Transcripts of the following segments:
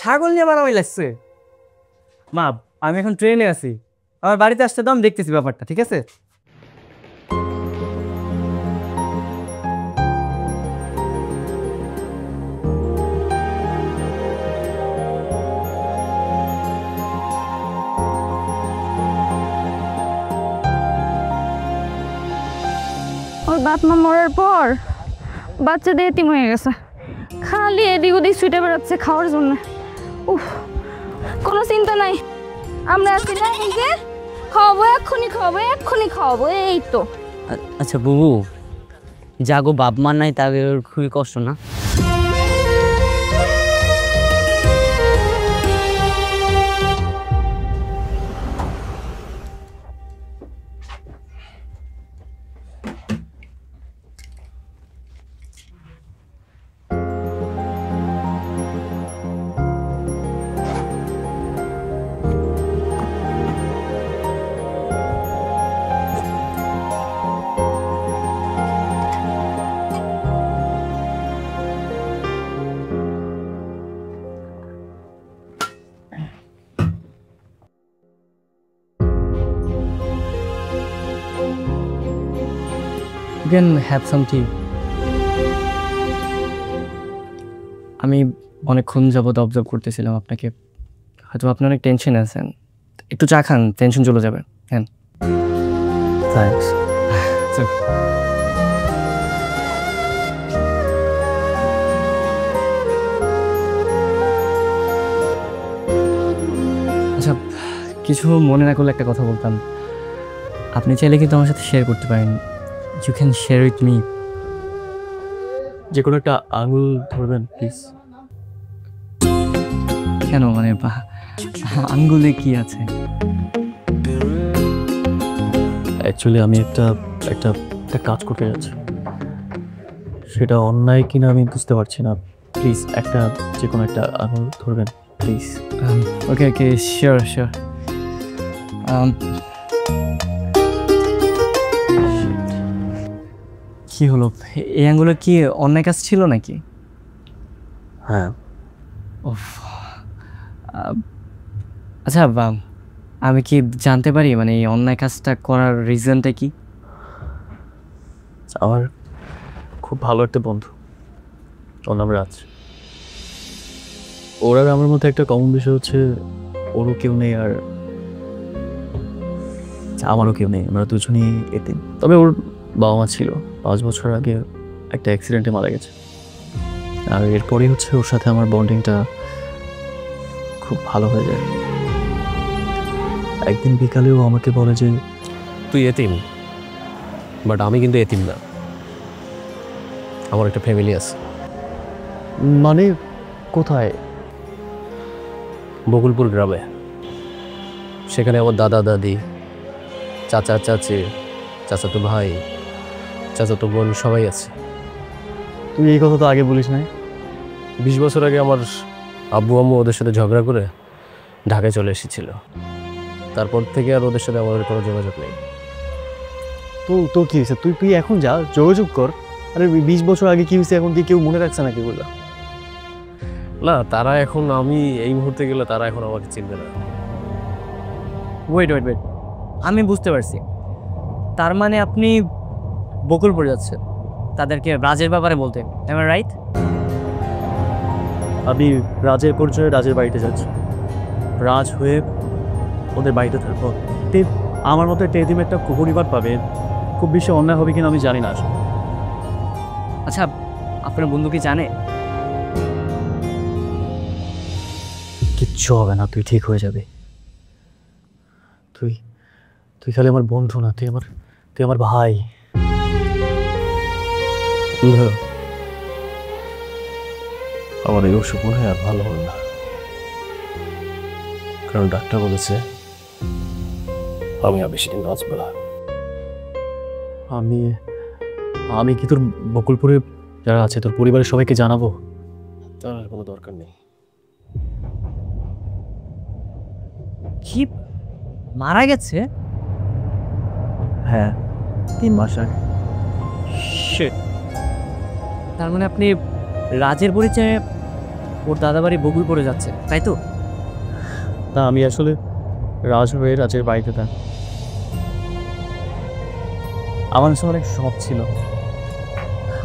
ছাগল নিয়ে মারামারি লাগছে। মা আমি এখন ট্রেনে আছি, আমার বাড়িতে আসতে দাও, আমি দেখতেছি ব্যাপারটা, ঠিক আছে? ওর বাপ মা মরার পর বাচ্চাদের এতিম হয়ে গেছে, খালি এদিক ওদিক ছুটে বেড়াচ্ছে খাওয়ার জন্য। উফ, কোনো চিন্তা নাই, আমরা আছি না, এই যে খাওয়াবো, এক্ষুনি খাওয়াবো, এক্ষুনি খাওয়াবো, এই তো। আচ্ছা বুবু, যাগো বাপ মা নাই তাদের খুবই কষ্ট না? You can have some tea. আমি অনেকক্ষণ যাবত অবজার্ভ করতেছিলাম আপনাকে, হয়তো আপনি অনেক টেনশনে আছেন, একটু চা খান, টেনশন চলে যাবে। হ্যাঁ, থ্যাংকস। আচ্ছা, কিছু মনে না করলে একটা কথা বলতাম। আপনি চাইলে কিন্তু আমার সাথে শেয়ার করতে পারেন। You can share with me. যে কোনো একটা আঙুল ধরবেন প্লিজ। কেন, মানে আঙ্গুলে কি আছে? অ্যাকচুয়ালি আমি একটা একটা একটা কাজ করতে যাচ্ছি, সেটা অন্যায় কিনা আমি বুঝতে পারছি না। প্লিজ একটা যে কোনো একটা আঙুল ধরবেন please. Okay okay, sure sure. কি হলো, এই আঙ্গুলে কি অন্যায় কাজ ছিল নাকি? হ্যাঁ। আচ্ছা, আমি কি জানতে পারি মানে এই অন্যায় কাজটা করার রিজনটা কি? আমার খুব ভালো একটা বন্ধু, ওর নাম রাজ। ওর আর আমার মধ্যে একটা কমন বিষয় হচ্ছে, ওরও কেউ নেই আর আমারও কেউ নেই, আমরা দুজনই এতিম। তবে ওর বাবা মা ছিল, 5 বছর আগে একটা অ্যাক্সিডেন্টে মারা গেছে। আর এরপরেই হচ্ছে ওর সাথে আমার বন্ডিংটা খুব ভালো হয়ে যায়। একদিন বিকালেও আমাকে বলে যে তুই এতিম, বাট আমি কিন্তু এতিম না, আমার একটা ফ্যামিলি আছে। মানে কোথায়? বকুলপুর গ্রামে। সেখানে আমার দাদা দাদি, চাচা চাচি, চাচাতো ভাই, চাচাতো বোন সবাই আছে। তুই এই কথা তো আগে বলিস নাই। 20 বছর আগে আমার আব্বু আম্মু ওদের সাথে ঝগড়া করে ঢাকায় চলে এসেছিল। তারপর থেকে আর ওদের সাথে আমাদের কোনো যোগাযোগ নেই। তো কি হয়েছে? তুই এখন যা, যোগাযোগ কর। আরে 20 বছর আগে কি হয়েছে এখন কি কেউ মনে রাখছে নাকি বললা? না, তারা এখন, আমি এই মুহূর্তে গেলে তারা এখন আমাকে চিনবে না। ওয়েট ওয়েট ওয়েট, আমি বুঝতে পারছি। তার মানে আপনি বকুলপুর যাচ্ছেন তাদেরকে রাজের ব্যাপারে বলতে, এম আই রাইট? আমি রাজের পরিচয়ে রাজের বাড়িতে যাচ্ছি, রাজ হয়ে ওদের বাড়িতে থাকবো। আমার মতো একটা এতিম একটা পরিবার পাবে, খুব বেশি অন্যায় হবে কিনা আমি জানি না আসলে। আচ্ছা, আপনার বন্ধু কি জানে? কিচ্ছু হবে না, তুই ঠিক হয়ে যাবে। তুই তুই খালি আমার বন্ধু না, তুই আমার ভাই। আমার এই অসুখ মনে হয় আর ভালো হবে না, কারণ ডাক্তার বলেছে আমি আর বেশি দিন বাঁচব না। আমি কি তোর বকুলপুরে যারা আছে তোর পরিবারের সবাইকে জানাবো? তার কোনো দরকার নেই। কি, মারা গেছে? হ্যাঁ, 3 মাস আগে। শিট, তার মানে আপনি রাজের পরিচয়ে ওর দাদাবাড়ি বকুলপুরে যাচ্ছে, তাই তো? না, আমি আসলে রাজ হয়ে রাজের বাড়িতে থাক। আমার কাছে অনেক শখ ছিল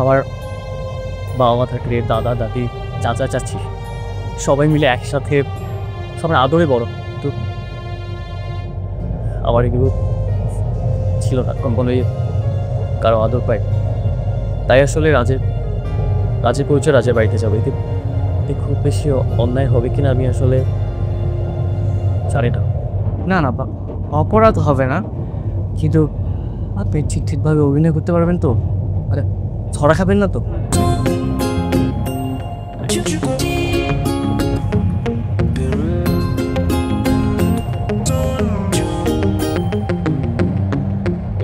আমার বাবা মা থাকলে, দাদা দাদি চাচা চাচি সবাই মিলে একসাথে সবার আদরে বড়, কিন্তু আমার এগুলো ছিল না, কখনোই কারো আদর পাই। তাই আসলে রাজের পরিচয় রাজের বাড়িতে যাবো। এতে খুব বেশি অন্যায় হবে কিনা আমি আসলে জানি না। না না অপরাধ হবে না, কিন্তু আপনি ঠিকভাবে অভিনয় করতে পারবেন তো? মানে ছড়া খাবেন না তো?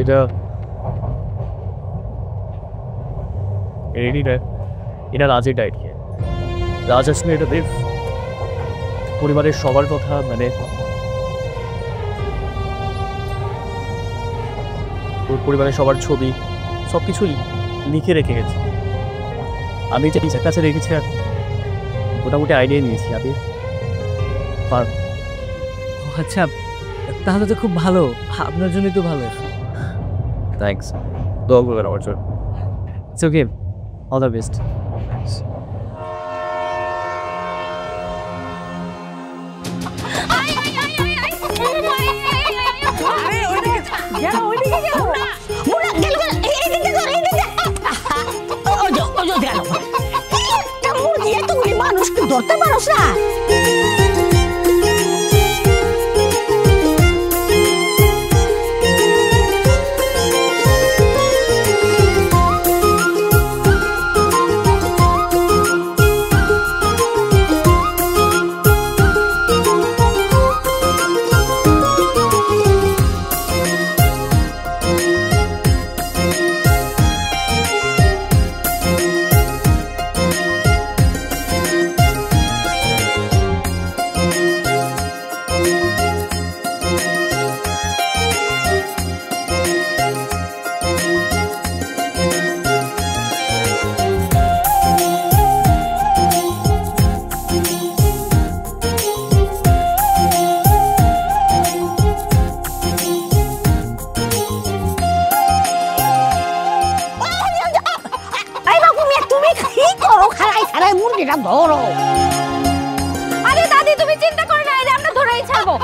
এটা রেডি না, এটা রাজের ডায়েট। রাজ আসলে এটা দেব পরিবারের সবার কথা, মানে পরিবারের সবার ছবি সব কিছু লিখে রেখে গেছে। আমি এটা নিজের কাছে রেখেছি আর মোটামুটি আইডিয়া নিয়েছি আমি পারব। আচ্ছা, তাহলে তো খুব ভালো, আপনার জন্যই তো ভালো। থ্যাংকস, দোয়া করবেন আমার জন্য। It's okay, all the best. মানুষকে ধরতে পারো না? ধরো। আরে দাদি, তুমি চিন্তা করো না, এটা আমরা ধরেই ছাড়বো।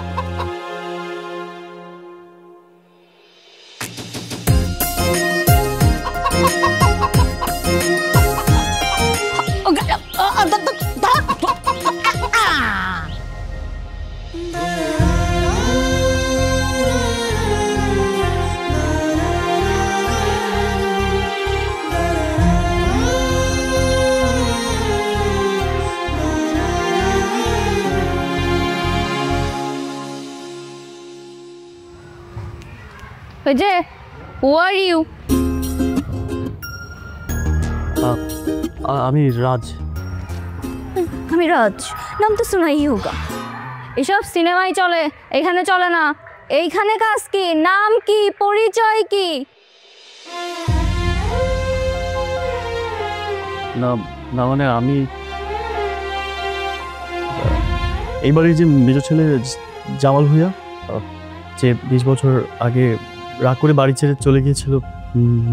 ওই যে, হু আর ইউ? আমি রাজ। আমি রাজ, নাম তো শোনাই হোগা। এসব সিনেমায় চলে, এখানে চলে না। এইখানে কাজ কি, নাম কি, পরিচয় কি? না না, মানে আমি এইবারে যে মেজর ছেলে জামাল ভুঁইয়া, যে 20 বছর আগে রাগ করে বাড়ি ছেড়ে চলে গিয়েছিল,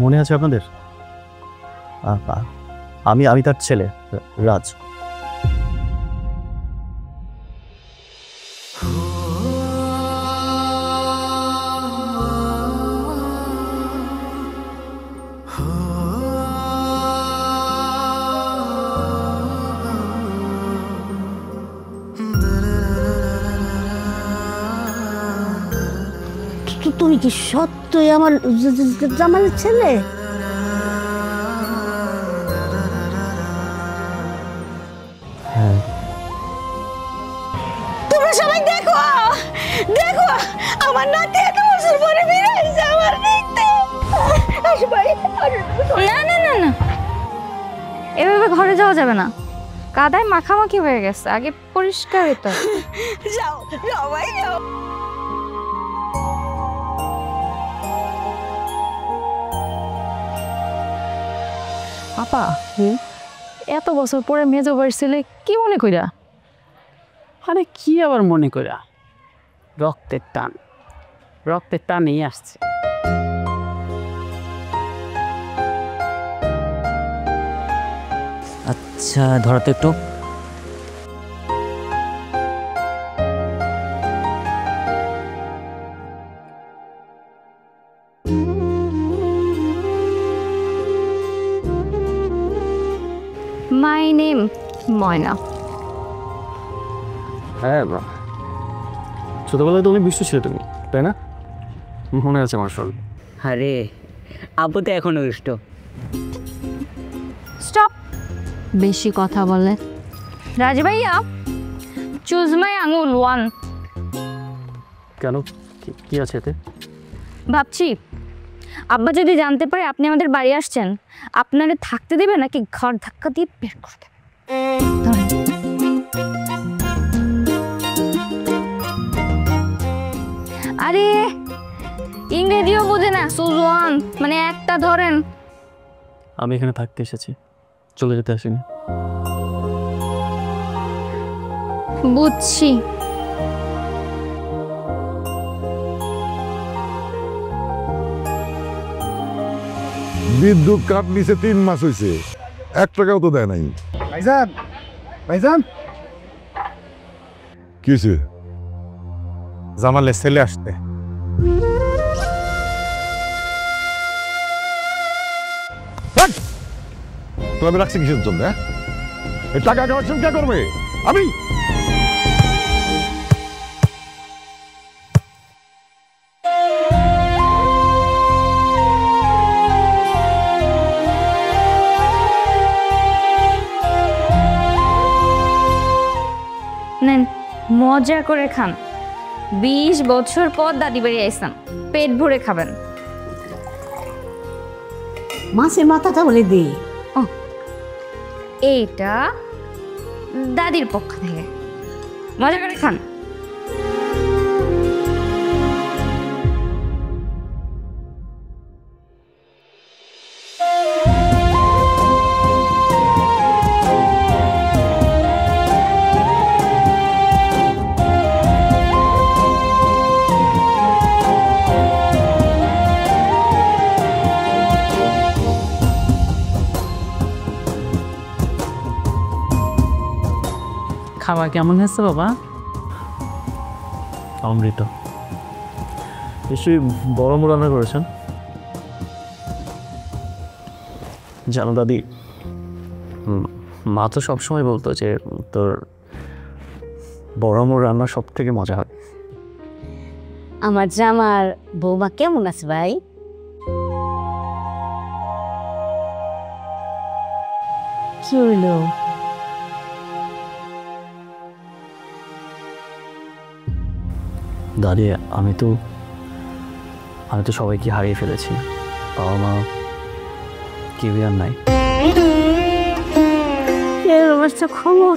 মনে আছে আপনাদের? আমি তার ছেলে রাজ। তুমি কি সত্যই আমার জামালের ছেলে? হ্যাঁ। তোমরা সবাই দেখো দেখো, আমার নাতি এত বছর পরে ফিরে এসেছে আমার দেখতে। না না না না, এভাবে ঘরে যাওয়া যাবে না, কাদায় মাখামাখি হয়ে গেছে, আগে পরিষ্কার হতে হবে। যাও সবাই যাও। আপা, এত বছর পরে মেজো বাড়ির ছেলে কি মনে কইরা? আরে কি আবার মনে করা, রক্তের টানেই আসছে। আচ্ছা ধরো তো একটু। মাই নেম ময়না। হ্যাঁ, ছোটবেলায় তো অনেক বিশ্ব ছিল তুমি, তাই না? মনে আছে আমার সব। আরে আব্বু তো এখনো দুষ্ট। স্টপ, বেশি কথা বলে। রাজ ভাইয়া, চুজ মাই আঙুল 1। কেন, কি আছে এতে? ভাবছি আব্বা যদি জানতে পারে আপনি আমাদের বাড়ি আসছেন, আপনারে থাকতে দেবে নাকি ঘর ধাক্কা দিয়ে বের করে দেবে। ধরেন। আরে ইংরেজিও বোঝে না, চুজ 1 মানে একটা ধরেন। আমি এখানে থাকতে এসেছি, চলে যেতে আসিনি। বুঝছি। বিদ্যুৎ কাট নিচে 3 মাস হয়েছে, 1 টাকাও তো দেয় নাই। ভাইজান কি হয়েছে? জামালের ছেলে আসতে। তো আমি রাখছি কিসের জন্য? এই টাকা কালেকশন কে করবে? আমি। নেন মজা করে খান। 20 বছর পর দাদি বাড়ি আইসাম, পেট ভরে খাবেন। মাছের মাথাটা বলে দে। এইটা দাদির পক্ষ থেকে, মজা করে খান। খাবার কেমন হয়েছে বাবা? অমৃত। নিশ্চয়ই বড় রান্না করেছেন। জানো দাদি, মা তো সবসময় বলতো যে তোর বড় রান্না সব থেকে মজা হয়। আমার জামার বৌমা কেমন আছে ভাই? কি হইলো? দাদি, আমি তো সবাইকে হারিয়ে ফেলেছি। বাবা মা কেউই আর নাই। এরকম একটা খবর,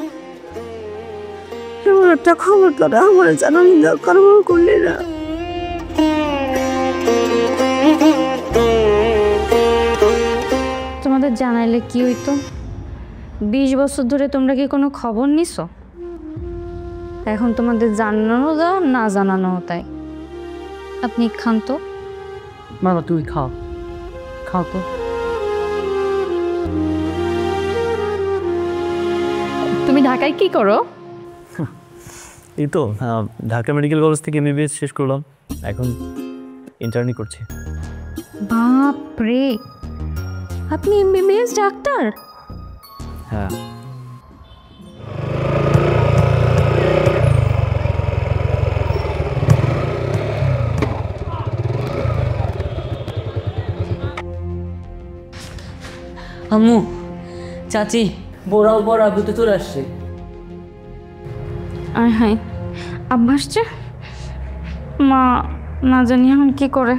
এমন একটা খবর তোরা আমার জানানি দরকার করলে না। তোমাদের জানাইলে কি হইতো? 20 বছর ধরে তোমরা কি কোনো খবর নিছো? এখন তোমাদের জানানো দাও না জানানো তাই। আপনি খান তো। বাবা তুই খাও, খাও তো। তুমি ঢাকায় কি করো? এই তো ঢাকা মেডিকেল কলেজ থেকে MBBS শেষ করলাম, এখন ইন্টার্নি করছি। বাপ রে, আপনি MBBS ডাক্তার? হ্যাঁ। আম্মু, চাচি, বড়াও বড় আব্বু তো চলে আসছে। আর হ্যাঁ, আব্বা আসছে। মা না জানি এখন কি করে।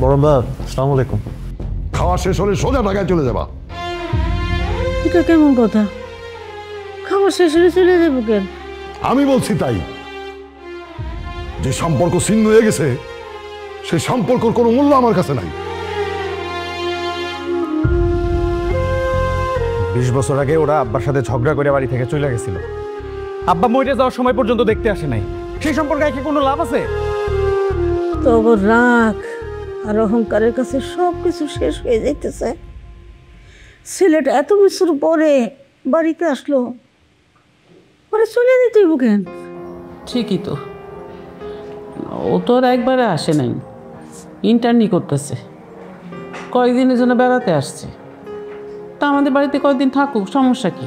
বড় বাবা, আসসালামু আলাইকুম। খাওয়া শেষ হলে সোজা ঢাকায় চলে যাবা। এটা কেমন কথা? খাবার শেষ হলে চলে যাবো কেন? আমি বলছি তাই, যে সম্পর্ক ছিন্ন হয়ে গেছে সেই সম্পর্কের কোনো মূল্য আমার কাছে নাই। 20 বছর আগে ওরা আব্বার সাথে ঝগড়া করে বাড়ি থেকে চলে গেছিল। আব্বা মরে যাওয়ার সময় পর্যন্ত দেখতে আসে নাই। সেই সম্পর্কে কি কোনো লাভ আছে? তবে রাগ আর অহংকারের কাছে সব কিছু শেষ হয়ে যাইতেছে। ছেলেটা এত বছর পরে বাড়িতে আসলো, পরে চলে যেতেই বুকেন। ঠিকই তো, ও তো আর একবারে আসে নাই, ইন্টার্নি করতেছে, কয়েকদিনের জন্য বেড়াতে আসছে। তা আমাদের বাড়িতে কয়েকদিন থাকুক, সমস্যা কি?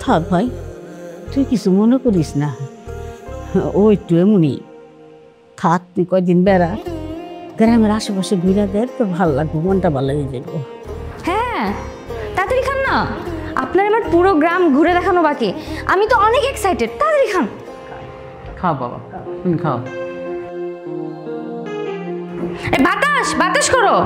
থাক ভাই, তুই কিছু মনে করিস না, ও একটু এমনই। থাক, তুই কয়দিন বেড়া, গ্রামের আশেপাশে ঘুরে দেয় তো ভালো লাগবে, মনটা ভালো হয়ে যাবে। হ্যাঁ, তাড়াতাড়ি খান না, আপনার আমার পুরো গ্রাম ঘুরে দেখানো বাকি। আমি তো অনেক এক্সাইটেড, তাড়াতাড়ি খান। খাও বাবা, তুমি খাও। বাতাস বাতাস করো।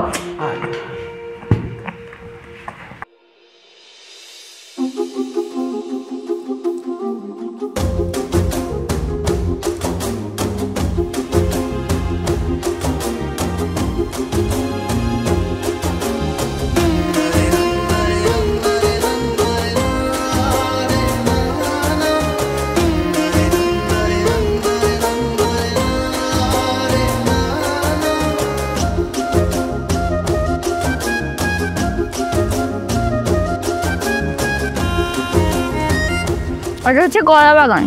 এটা হচ্ছে কলা বাগান।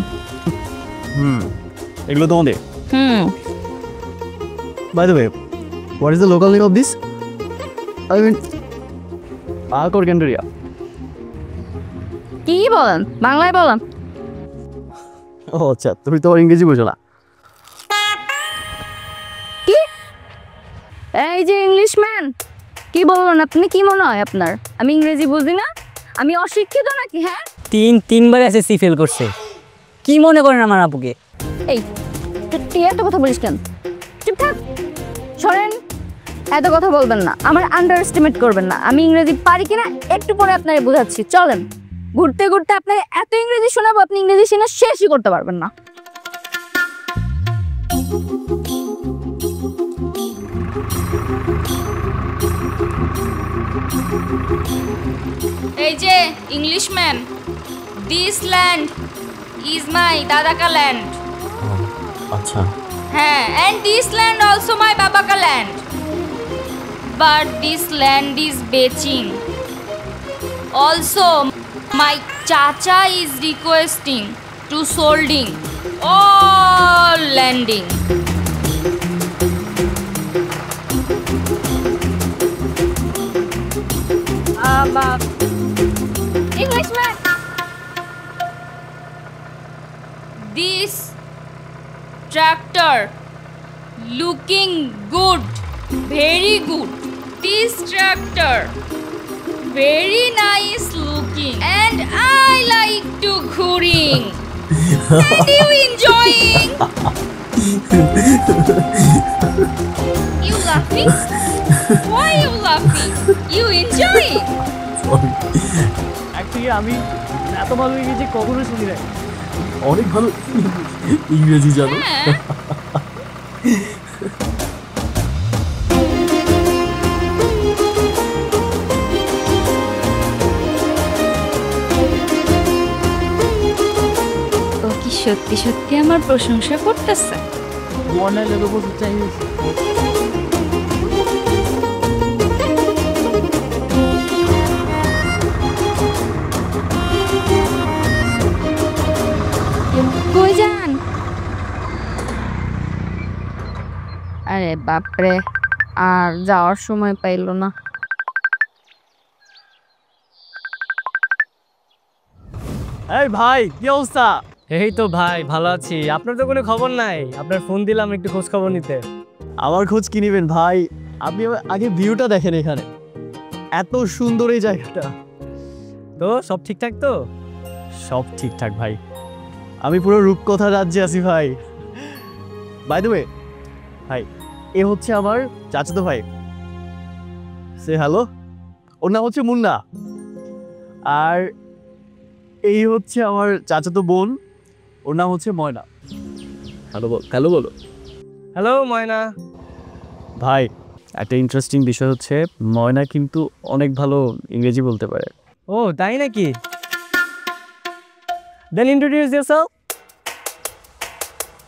এগুলো তোমাদের? By the way, what is the local name of this? I mean আলকোরগেন্ডারিয়া। কি বলেন? বাংলায় বলেন। ও আচ্ছা, তুমি তো ইংরেজি বোঝো না। কি? এই যে ইংলিশম্যান, কি বললেন আপনি? কি মনে হয় আপনার আমি ইংরেজি বুঝি না? আমি অশিক্ষিত নাকি? হ্যাঁ, তিনবার এসএসসি ফেল করছে। কি মনে করেন আমার আপুকে? এই তুই এত কথা বলিস কেন? চুপ থাক, শোনেন, এত কথা বলবেন না, আমার আন্ডার এস্টিমেট করবেন না। আমি ইংরেজি পারি কিনা একটু পরে আপনাকে বোঝাচ্ছি। চলেন, ঘুরতে ঘুরতে আপনাকে এত ইংরেজি শোনাবো, আপনি ইংরেজি শোনা শেষই করতে পারবেন না। এই যে Englishman, this land is my দাদাকা ল্যান্ড। আচ্ছা, হ্যাঁ, and this land also my babaka land, but this land is betching. Also my chacha is requesting to solding all landing. Englishman, this tractor looking good, very good. This tractor very nice looking, and I like to touring. And you enjoying? You laughing? Why you laughing? You enjoying? Actually আমি এত ভালো ইংরেজি কখনো শুনি নাই। অনেক ভালো ইংরেজি জানো। হ্যাঁ। ও কি সত্যি সত্যি আমার প্রশংসা করতেছে? মনে লেগে বসে চাই। কই যান? আরে বাপরে, আর যাওয়ার সময় পাইলো না। এই ভাই, কি অবস্থা? এই তো ভাই, ভালো আছি। আপনার তো কোনো খবর নাই। আপনার ফোন দিলাম একটু খোঁজ খবর নিতে। আমার খোঁজ কি নিবেন ভাই? আপনি আগে ভিউটা দেখেন, এখানে এত সুন্দর এই জায়গাটা। তো সব ঠিকঠাক তো? সব ঠিকঠাক ভাই, আমি পুরো রূপকথা রাজ্যে আছি ভাই। বাই দ্য ওয়ে ভাই, এ হচ্ছে আমার চাচাতো ভাই, সে হ্যালো। ওর নাম হচ্ছে মুন্না। আর এই হচ্ছে আমার চাচাতো বোন, ওর নাম হচ্ছে ময়না। হ্যালো হ্যালো বলো। হ্যালো ময়না। ভাই একটা ইন্টারেস্টিং বিষয় হচ্ছে ময়না কিন্তু অনেক ভালো ইংরেজি বলতে পারে। ও তাই নাকি? দেন ইন্ট্রোডিউস ইয়োরসেলফ।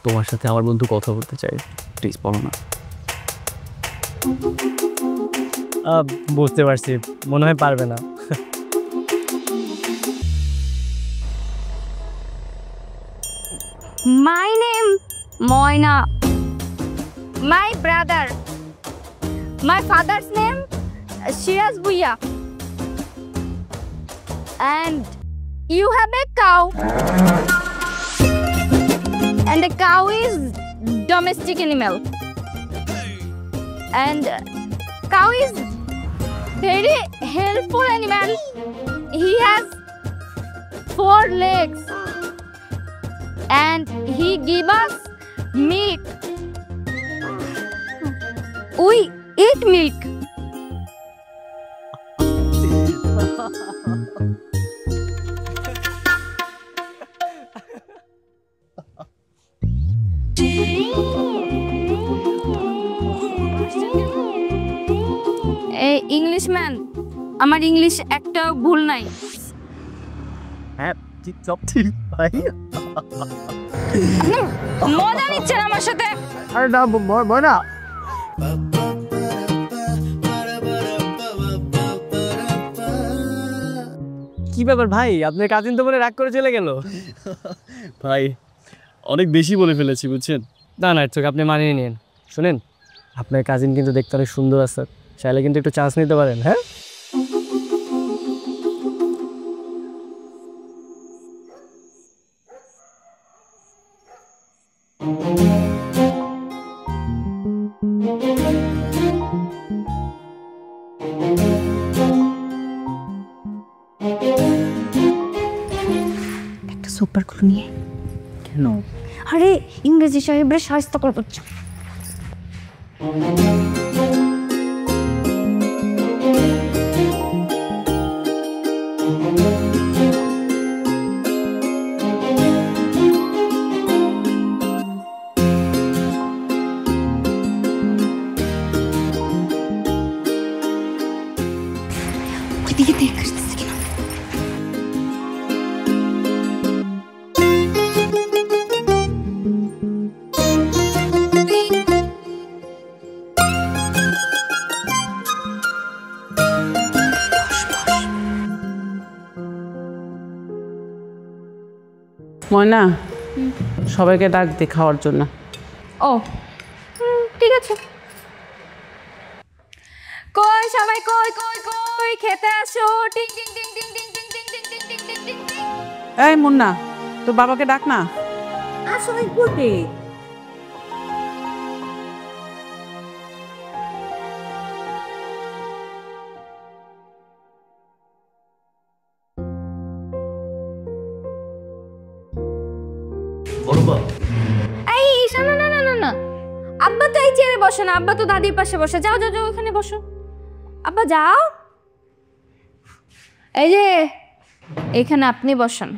তোমার সাথে আমার বন্ধু কথা বলতে চাই, প্লিজ বলো না। বুঝতে পারছি, মনে হয় পারবে না। My name Moina. My brother. My father's name Shiraz Bhuiya. And you have a cow. And the cow is domestic animal. And cow is very helpful animal. He has 4 legs. And he give us milk. We eat milk. Englishman, আমার English একটা ভুল নাই। হ্যাঁ ঠিক সব ঠিক ভাই। মজা নিচ্ছেন আমার সাথে? আরে না ময়না। কি ব্যাপার ভাই, আপনার কাজিন তো বলে রাগ করে চলে গেল। ভাই অনেক বেশি বলে ফেলেছি বুঝছেন। না না, চোখ আপনি মানিয়ে নিন। শুনেন, আপনার কাজিন কিন্তু দেখতে অনেক সুন্দর আছে, চাইলে কিন্তু একটু চান্স নিতে পারেন। হ্যাঁ একটা সুপার ক্লু নিয়ে। কেন? আরে ইংরেজি সাহেবরা সাহায্য করছে। ওইদিকে দেখছিস কিনা? ময়না, সবাইকে ডাক দে খাওয়ার জন্য। ও ঠিক আছে। কই সবাই, কই কই কই খেতে আসো। টিং টিং টিং টিং টিং টিং টিং টিং টিং টিং টিং টিং টিং। এই মুন্না, তোর বাবাকে ডাক না। আসলে বলতে এই শোনো, না না না না, আব্বা তো এই চেয়ারে বসে না, আব্বা তো দাদির পাশে বসে। যাও যাও যাও, ওখানে বসো। আব্বা যাও, এই যে এখানে আপনি বসেন।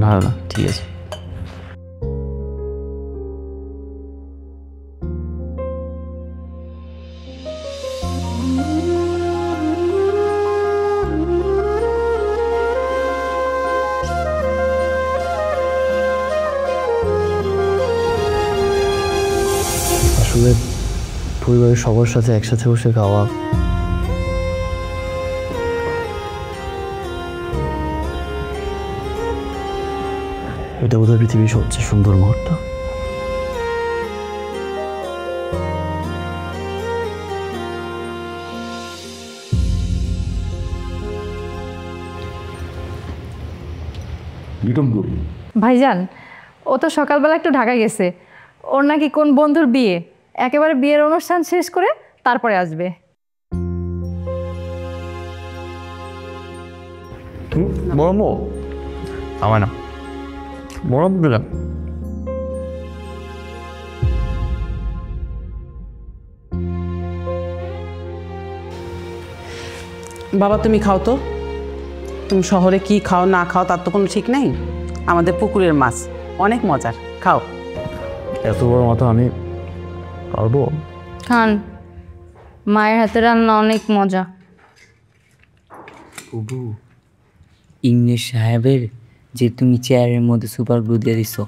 না না ঠিক আছে। আসলে পরিবারের সবার সাথে একসাথে বসে খাওয়া এটা বোধহয় পৃথিবীর সবচেয়ে সুন্দর মুহূর্ত। ভাইজান, ও তো সকালবেলা একটু ঢাকা গেছে, ওর নাকি কোন বন্ধুর বিয়ে, একেবারে বিয়ের অনুষ্ঠান শেষ করে তারপরে আসবে। বড় আমার না মরম দিলাম। বাবা তুমি খাও তো, তুমি শহরে কি খাও না খাও তার তো কোনো ঠিক নেই। আমাদের পুকুরের মাছ অনেক মজার, খাও। এত বড় মাথা আমি পারবো? খান, মায়ের হাতে রান্না অনেক মজা। বুবু, ইংলিশ সাহেবের যে তুমি চেয়ারের মধ্যে সুপার গ্লু দিয়ে দিছো,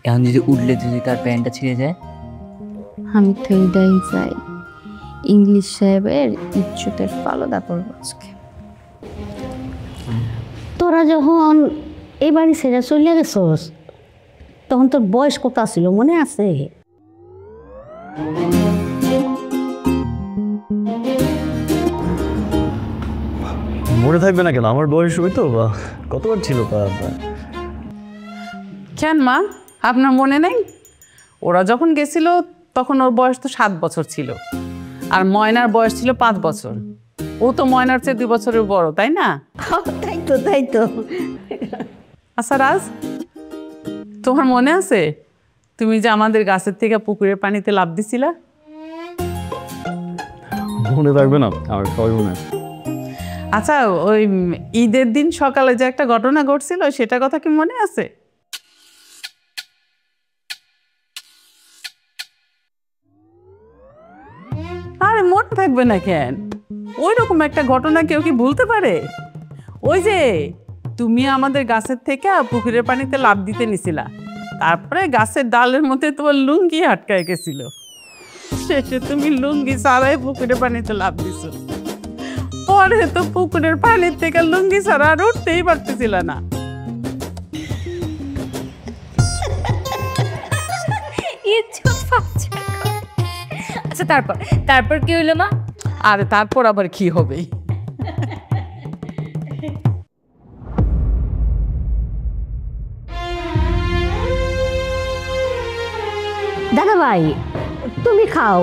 এখন যদি উঠলে যদি তার প্যান্টটা ছিঁড়ে যায়? আমি তো এটাই চাই, ইংলিশ সাহেবের ইজ্জতের পালদা পড়ব আজকে। তোরা যখন এই বাড়ি ছেড়ে চলে গেছস তখন তোর বয়স কত ছিল মনে আছে? মনে থাকবে না কেন? আমার বয়স ওই তো কতবার ছিল? কেন মা, আপনার মনে নেই? ওরা যখন গেছিল তখন ওর বয়স তো 7 বছর ছিল, আর ময়নার বয়স ছিল 5 বছর। ও তো ময়নার চেয়ে 2 বছরের বড়, তাই না? তাই তো। আচ্ছা রাজ, তোমার মনে আছে তুমি যে আমাদের গাছের থেকে পুকুরের পানিতে লাফ দিছিলা? মনে থাকবে না? আমার সবাই মনে আছে। আচ্ছা, ওই ঈদের দিন সকালে যে একটা ঘটনা ঘটছিল সেটা কথা কি মনে আছে? আরে মনে থাকবে না কেন? ওই রকম একটা ঘটনা কেউ কি ভুলতে পারে? ওই যে তুমি আমাদের গাছের থেকে পুকুরের পানিতে লাফ দিতে নিছিলা, তারপরে গাছের ডালের মধ্যে তোমার লুঙ্গি আটকায় গেছিল, শেষে তুমি লুঙ্গি ছাড়াই পুকুরের পানিতে লাফ দিছো। পরে তো পুকুরের পানির থেকে লুঙ্গি ছাড়া আর উঠতেই পারতেছিল না। আচ্ছা তারপর কি হইলো মা? আরে তারপর আবার কি হবে? দাদা ভাই তুমি খাও,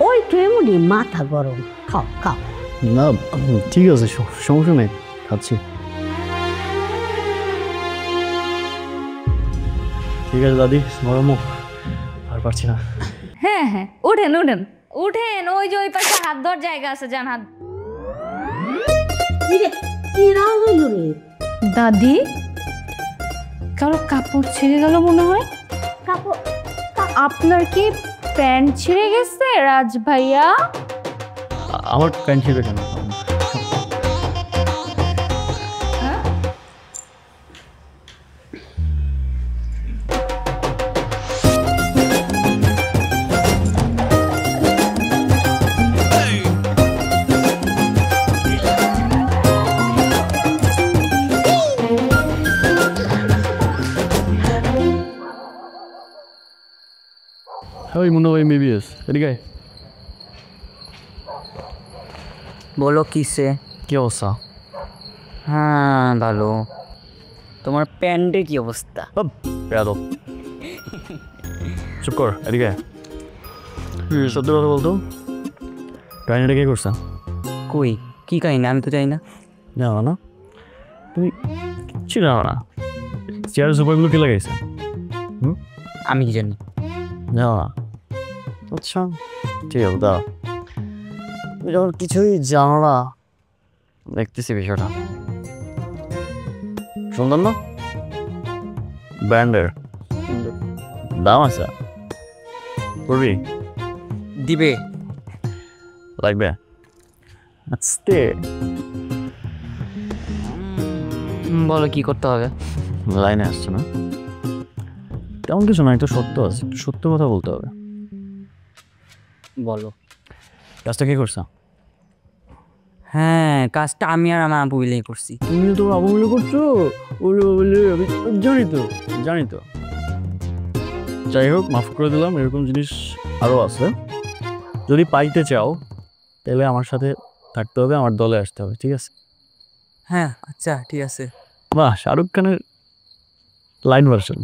ওই তো এমনি মাথা গরম, খাও খাও। না ঠিক আছে, সমস্যা নেই, খাচ্ছি। ঠিক আছে দাদি, মরমো আর পারছি না। হ্যাঁ হ্যাঁ, উঠেন উঠেন উঠেন, ওই যে ওই পাশে হাত ধর জায়গা আছে, যান হাত। দাদি, কারো কাপড় ছিঁড়ে গেল মনে হয়। কাপড়? আপনার কি প্যান্ট ছিঁড়ে গেছে রাজ ভাইয়া? আমার প্যান্ট ছিঁড়বে কেন? ওই মনে হয় MBBS এদিকে। বলো কিসে? কি অবস্থা? হ্যাঁ ভালো। তোমার প্যান্টের কি অবস্থা? চুপ কর, এদিকে। সত্যি কথা বলতো, কাহিনিটা কে করছে? কই কি কাহিনী? আমি তো জানি না। জানো না? তুমি কিচ্ছু জানো না? চেয়ারের সুপারগুলো কে লাগাইছে? আমি কি জানি? জানো না? আচ্ছা ঠিক আছে, দাও। তুমি যখন কিছুই জানো না, দেখতেছি বিষয়টা। সুন্দর না? ব্র্যান্ডের দাম আছে, করবি? দিবে? লাগবে? আস্তে বলো কি করতে হবে? লাইনে আসছে না? তেমন কিছু না, একটা সত্য আছে, একটু সত্য কথা বলতে হবে। বলো। কাজটা কে করছে? হ্যাঁ, কাজটা আমি আর আমার আবু মিলে করছি। তুমি তো আবু মিলে করছো? আমি জানি তো। যাই হোক, মাফ করে দিলাম। এরকম জিনিস আরও আছে, যদি পাইতে চাও তাহলে আমার সাথে থাকতে হবে, আমার দলে আসতে হবে, ঠিক আছে? হ্যাঁ আচ্ছা ঠিক আছে। বাহ, শাহরুখ খানের লাইন ভার্সন।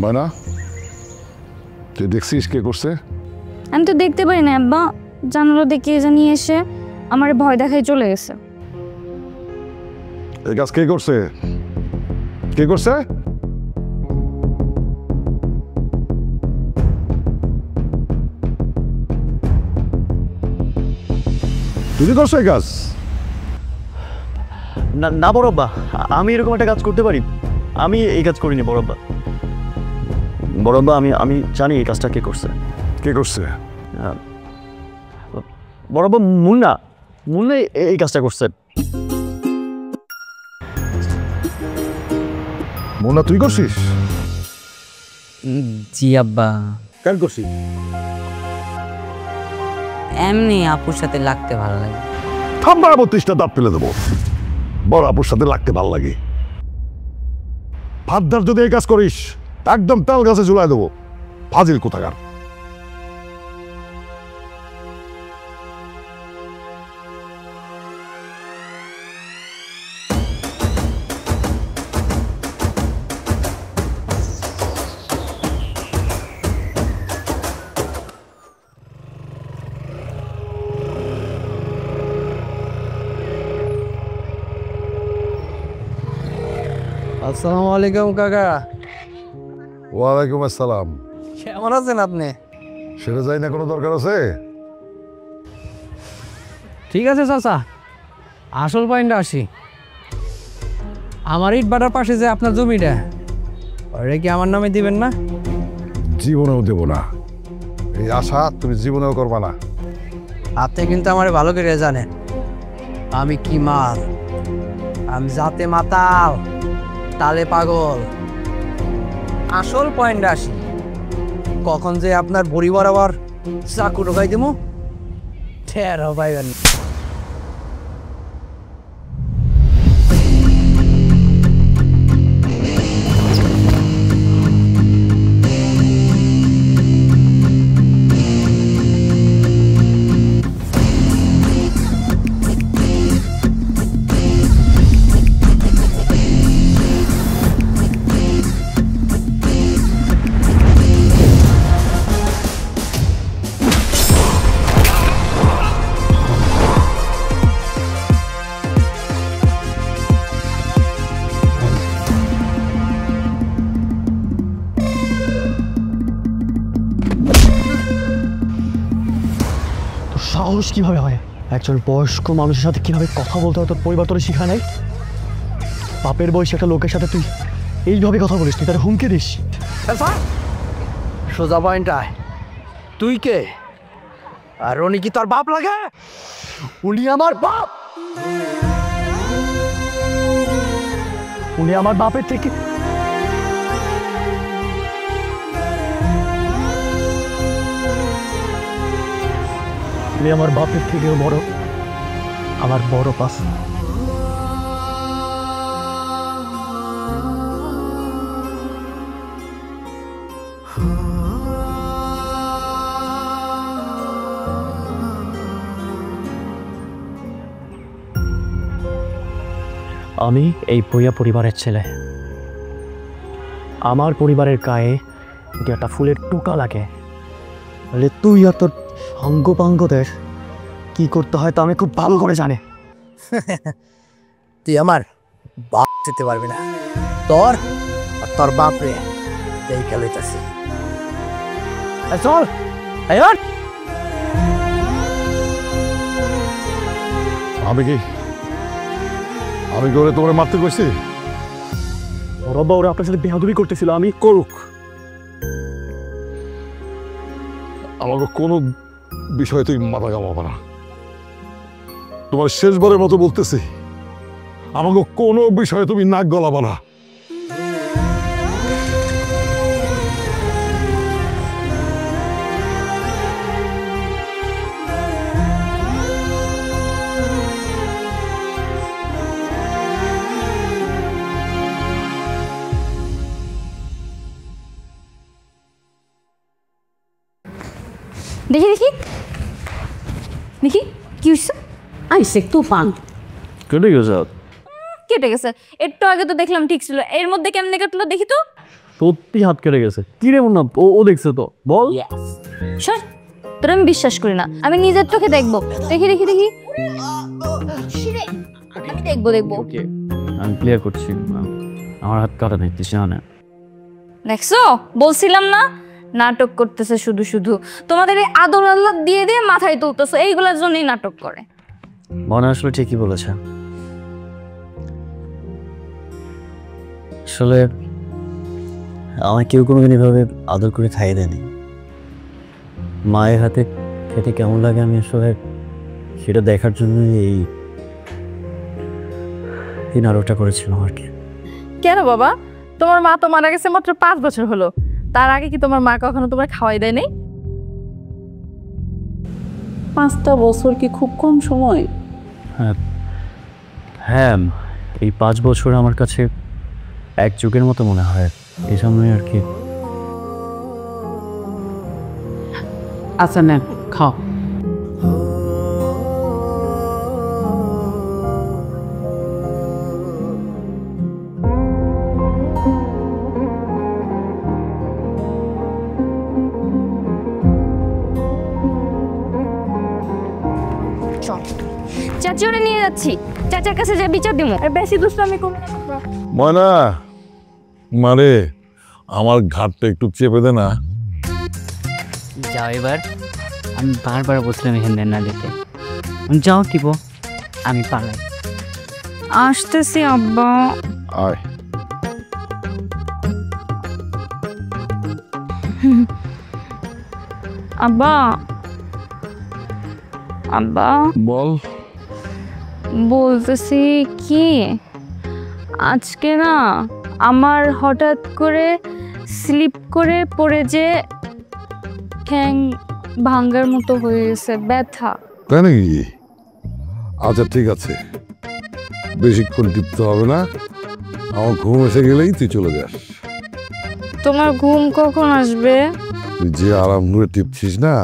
ময়না তুই দেখছিস কে করছে? আমি তো দেখতে পারি না আব্বা, জানালা দেখে জানিয়ে এসে আমার ভয় দেখাই চলে গেছে। এই কাজ কে করছে? কে করছে? তুই করছো এই কাজ? না না বড়ব্বা, আমি এরকম একটা কাজ করতে পারি? আমি এই কাজ করিনি বড়ব্বা। বড়ব্বা আমি জানি এই কাজটা কে করছে। কে করছে? বড়ব্বা মুন্না এই কাজটা করছে। মুন্না তুই করছিস? জি আব্বা। কেন করছিস? এমনি আপুর সাথে লাগতে ভালো লাগে। থাম্বার 32টা দাঁত ফেলে দেবো। বড় আপুর সাথে লাগতে ভালো লাগে। ফাদ্দার যদি এই কাজ করিস একদম তাল গাছে ঝুলাই দেবো। ফাজিল কোথাকার। আসসালামু আলাইকুম কাকা। ওয়ালাইকুম আসসালাম। কেমন আছেন আপনি? সেটা যাই না কোনো দরকার আছে? ঠিক আছে চাচা, আসল পয়েন্টে আসি। আমার ইট বাটার পাশে যে আপনার জমিটা, ওটা কি আমার নামে দিবেন না? জীবনেও দেব না। এই আশা তুমি জীবনেও করবা না। আপনি কিন্তু আমার ভালো করে জানেন আমি কি মাল। আমি জাতে মাতাল, তালে পাগল। আসল পয়েন্টে আসি, কখন যে আপনার বড়ি বরাবর চাকু ঢোকাই দেবো ঠেরও পাইবেন না। সাহস কিভাবে হয়? একজন বয়স্ক মানুষের সাথে কিভাবে কথা বলতে হয় তোর পরিবার তোর শিখায় নাই? বাপের বয়সী একটা লোকের সাথে তুই এইভাবে কথা বলিস, তুই তার হুমকি দিস? সোজা পয়েন্ট আয়, তুই কে আর উনি কি তোর বাপ লাগে? উনি আমার বাপ। উনি আমার বাপের থেকে উনি আমার বাপের থেকেও বড়, আমার বড় পাস। আমি এই ভূঁইয়া পরিবারের ছেলে। আমার পরিবারের গায়ে যদি একটা ফুলের টোকা লাগে তাহলে তুই আর তোর অঙ্গপাঙ্গদের কি করতে হয় তা আমি খুব ভালো করে জানি। তুই আমার বাপ যেতে পারবি না, তোর আর তোর বাপ রে এই খেলাইতেছি। চল আমি করে তোমার মারতে কইছি? রব্বা ওরা আপনার সাথে বেয়াদবি করতেছিল, আমি করুক। আমাকে কোনো বিষয়ে তুই মাথা ঘামাবো না। তোমার শেষবারের মতো বলতেছি, আমাকে কোনো বিষয়ে তুমি নাক গলাবো না। দেখি দেখি দেখি কি হচ্ছে? আইসে তুফান কেটে গেছে। কেটে গেছে, একটু আগে তো দেখলাম ঠিক ছিল, এর মধ্যে কেমনে কাটলো দেখি তো। সত্যি হাত কেটে গেছে। কি রে মুন্না, ও দেখছে তো, বল। সর, তোর আমি বিশ্বাস করি না, আমি নিজের চোখে দেখবো। দেখি দেখি দেখি, আমি দেখবো দেখবো। আমি ক্লিয়ার করছি, আমার হাত কাটা নেই, তৃষ্ণা না। দেখছো, বলছিলাম না নাটক করতেছে শুধু শুধু। তোমাদের এই আদর আল্লাহ দিয়ে দিয়ে মাথায় তুলতেছো, এইগুলোর জন্যই নাটক করে। মনে আসলে ঠিকই বলেছে। আসলে আমার কেউ কোনোদিন এভাবে আদর করে খাইয়ে দেয়নি। মায়ের হাতে খেতে কেমন লাগে আমি আসলে সেটা দেখার জন্য এই নাটকটা করেছিলাম আর কি। কেন বাবা, তোমার মা তো মারা গেছে মাত্র 5 বছর হলো, তার আগে কি তোমার মা কখনো তোমার খাওয়াই দেয় নাই? 5টা বছর কি খুব কম সময়? হ্যাঁ, এই 5 বছর আমার কাছে এক যুগের মতো মনে হয়, এই জন্যই আর কি। আচ্ছা নেন, খাও। চাচি ওরে নিয়ে যাচ্ছি, চাচার কাছে যে বিচার দিব। বেশি দুষ্টামি করবে না। ময়না, মারে আমার ঘাটটা একটু চেপে দে না। যাও এবার, আমি বারবার বলছিলাম এখানে না যেতে। যাও কি বো, আমি পালাই। আসতেছি আব্বা। আয়। আব্বা, আব্বা বল। বলতেছি কি, আজকে না আমার হঠাৎ করে স্লিপ করে পড়ে যে ঠ্যাং ভাঙ্গার মতো হয়ে গেছে, ব্যথা। তাই নাকি? আচ্ছা ঠিক আছে, বেশিক্ষণ টিপতে হবে না, আমার ঘুম এসে গেলেই তুই চলে যাস। তোমার ঘুম কখন আসবে? তুই যে আরাম করে টিপছিস না,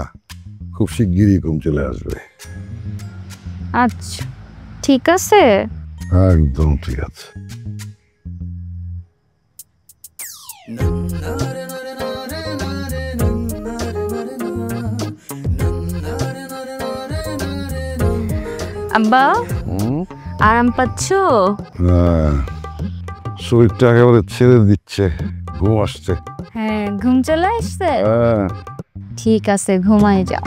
খুব শিগগিরই ঘুম চলে আসবে। আচ্ছা ঠিক আছে। একদম ঠিক আছে। আব্বা, আরাম পাচ্ছো? হ্যাঁ, শরীরটা একেবারে ছেড়ে দিচ্ছে, ঘুম আসছে। হ্যাঁ, ঘুম চলে আসছে। হ্যাঁ ঠিক আছে, ঘুমাই যাও।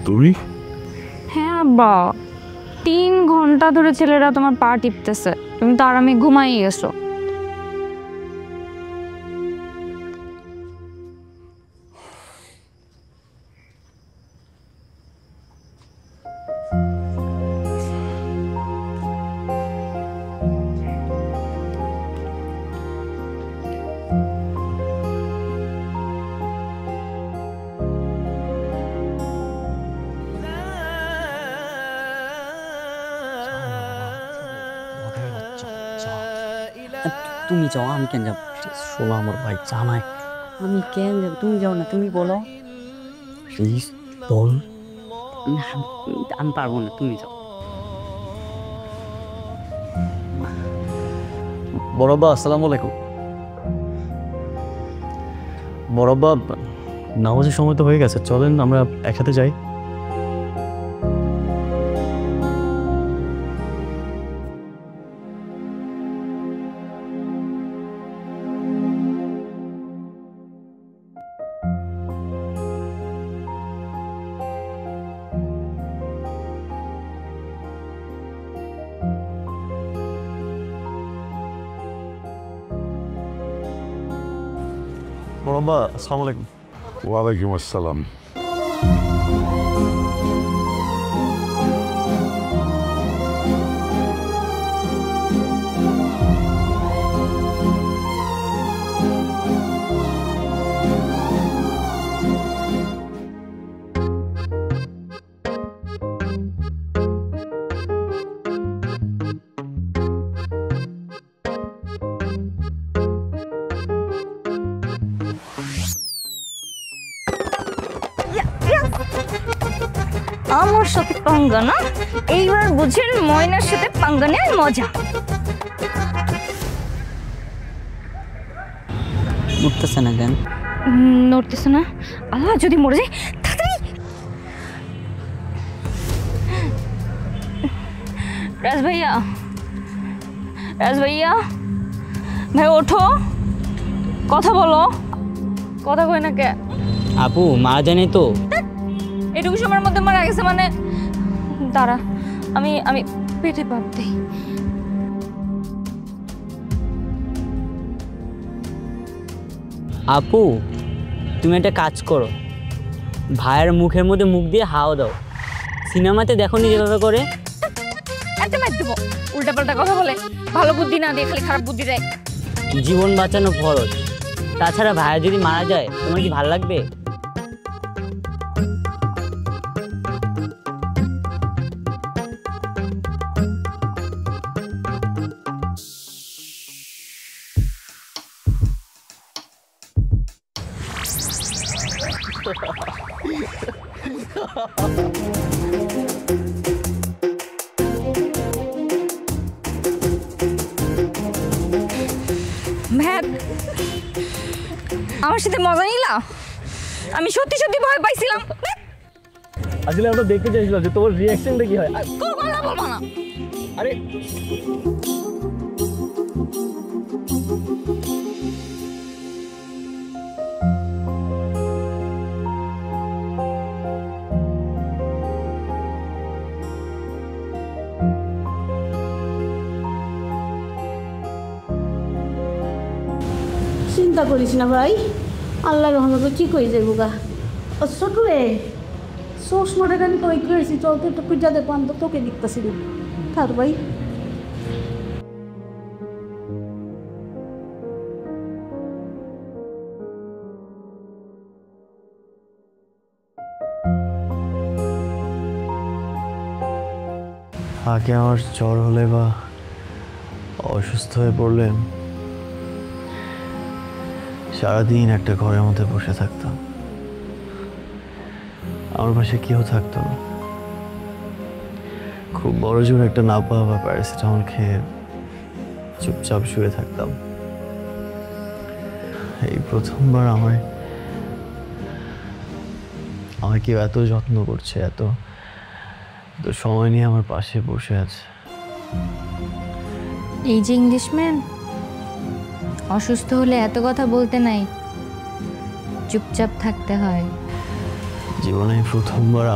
তুমি? হ্যাঁ আব্বা, 3 ঘন্টা ধরে ছেলেরা তোমার পা টিপতেছে, তুমি তো আরামে ঘুমাই গেছো। তুমি যাও, আমি কেন যাবো? শোনো আমার ভাই, জানাই আমি কেন যাবো? তুমি যাও না, তুমি বলো। প্লিজ বল। আমি পারবো না, তুমি যাও। বড়ব্বা, আসসালামু আলাইকুম। বড়ব্বা, নামাজের সময় তো হয়ে গেছে, চলেন আমরা একসাথে যাই। মোরাম্বা আসসালামু আলাইকুম। ওয়ালাইকুম আসসালাম। আমার সাথে পাঙ্গা না, এইবার বুঝেন ময়নার সাথে পাঙ্গা নেওয়ার মজা। উঠতেছে না কেন? নড়তেছে না? আল্লাহ যদি মরে যায় তাড়াতাড়ি। রাজ ভাইয়া, রাজ ভাইয়া, ভাই ওঠো, কথা বলো। কথা কই না কে? আপু মারা যায়নি তো? এটুকু সময়ের মধ্যে মারা গেছে মানে? দাঁড়া, আমি আমি পেটে পাপ দিই। আপু তুমি একটা কাজ করো, ভাইয়ের মুখের মধ্যে মুখ দিয়ে হাওয়া দাও। সিনেমাতে দেখো নি যেভাবে করে? একটা মার দেবো, উল্টা পাল্টা কথা বলে, ভালো বুদ্ধি না দিয়ে খালি খারাপ বুদ্ধি দেয়। জীবন বাঁচানো ফরজ, তাছাড়া ভাইয়া যদি মারা যায় তোমার কি ভালো লাগবে? ভ্যাট, আমার সাথে মজা নিলা? আমি সত্যি সত্যি ভয় পাইছিলাম। আসলে আমরা দেখতে চাইছিলাম যে তোমার রিঅ্যাকশনটা কি হয়। কোনো কথা বলবো না। আরে চিন্তা করিস না ভাই, আল্লাহ রহমতে ঠিক হয়ে যাবো গা। ছোট রে, চশমাটা কেন তো করেছি, চল তো একটু পূজা দেখো, আমি তো তোকে দেখতেছি তার ভাই। আগে আমার জ্বর হলে বা অসুস্থ হয়ে পড়লে সারাদিন একটা ঘরের মধ্যে বসে থাকতাম, আমার পাশে কেউ থাকতো না। খুব বড় জোর একটা নাপা বা প্যারাসিটামল খেয়ে চুপচাপ শুয়ে থাকতাম। এই প্রথমবার আমায় কেউ এত যত্ন করছে, এত সময় নিয়ে আমার পাশে বসে আছে। এই যে ইংলিশম্যান, অসুস্থ হলে এত কথা বলতে নাই, চুপচাপ থাকতে হয়। জীবনে প্রথমবার